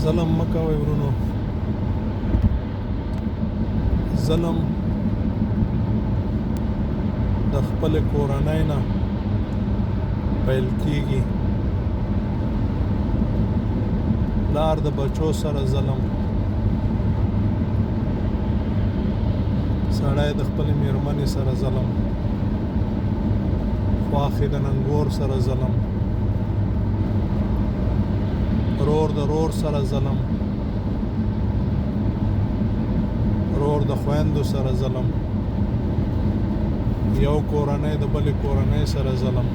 ظلم مه کوئ ورونو. ظلم د خپلې کورنۍ نه پیل کیږي. پلار د بچو سره ظلم، سړی د خپلې میرمنې سره ظلم، خواښې د ننګور سره ظلم، رور د رور سره ظلم، رور د خویندو سره ظلم، یو کورنۍ د بلې کورنۍ سره ظلم.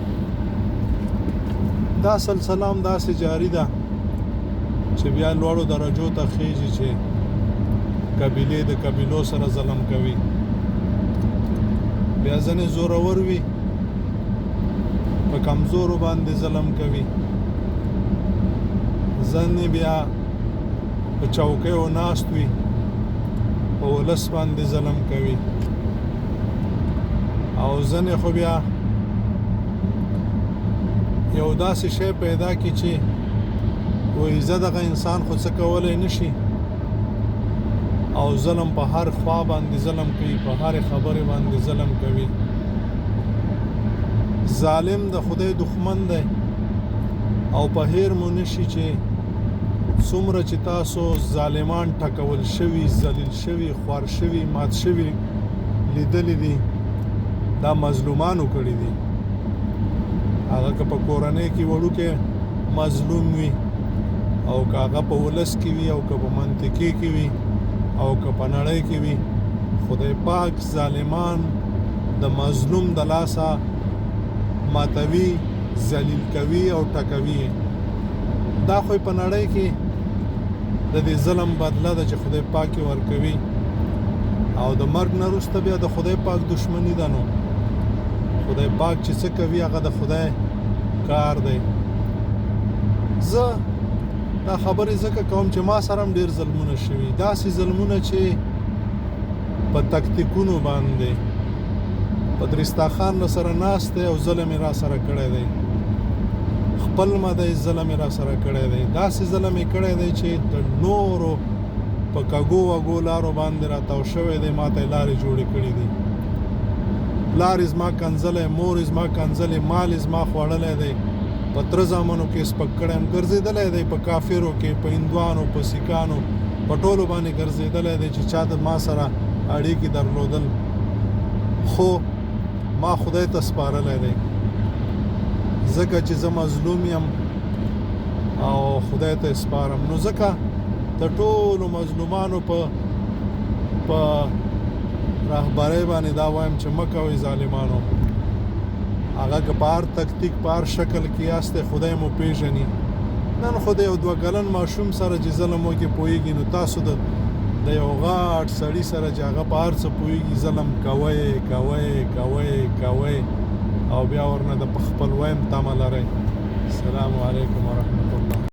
دا سلسله هم داسې جاری ده چې بیا لوړو درجو ته خیږي چې قبیلې د قبیلو سره ظلم کوي. بیا ځنې زورور وي په کمزورو باندې ظلم کوي، ځنې بیا په چوکیو ناست وي په ولس باندې ظلم کوي، او ځنې خو بیا یو داسې شی پیدا کی چې وایي زه دغه انسان خو څه کولی نشي، او ظلم په هر خوا باندې ظلم کوي، په هر خبرې باندې ظلم کوي. ظالم د خدای دښمن دی، او په هیر مو نشي چې څومره چې تاسو ظالمان ټکول شوي، ذلیل شوي، خوار شوي، مات شوي لیدلی دي، دا مظلومانو کړي دي. هغه که په کورنۍ کې وړوکی مظلوم وي، او که هغه په ولس کې وي، او که په منطقې کې وي، او که په نړۍ کې وي، خدای پاک ظالمان د مظلوم د لاسه ماتوي، ذلیل کوي او ټکوي. دا خو په نړۍ کې د دې ظلم بدله ده چې خدای پاک ورکوي، او د مرګ نه وروسته بیا د خدای پاک دښمني ده. نو خدای پاک چې څه کوي هغه د خدای کار دی. زه دا خبرې ځکه کوم چې ما سره هم ډېر ظلمونه شوي، داسې ظلمونه چې په تکتیکونو باندې په درستاخان سره ناست دی او ظلم یې را سره کړی دی، خپل مده ظلم یې را سره کړی دی. داسې ظلم یې کړی دی چې د نورو په کږو وږو لارو باندې را تاو شوی دی، ما ته یې لارې جوړې کړي دي. پلار یې زما کنځلی، مور یې زما کنځلی، مال یې زما خوړلی دی، په تره زامنو کې سپک کړی یم، ګرځېدلی دی په کافرو کې، په هندوانو، په سیکانو، په ټولو باندې ګرځېدلی دی چې چا د ما سره اړیکې درلودل، خو ما خدای ته سپارلی دی، ځکه چې زه مظلوم یم او خدای ته سپارم. نو ځکه د ټولو مظلومانو په رهبرۍ باندې دا وایم چې مه کوئ ظالمانو. هغه که په هر تکتیک په هر شکل کې یاست، خدای مو پیژني. نن خو د یو 2 کلن ماشوم سره چې ظلم وکړي پوهېږي، نو تاسو د یو غاټ سړي سره چې هغه په هر څه پوهېږي ظلم کوئ کوئ کوئ کوئ، او بیا ورنه د خپل ویم تمه لرئ. السلام علیکم ورحمت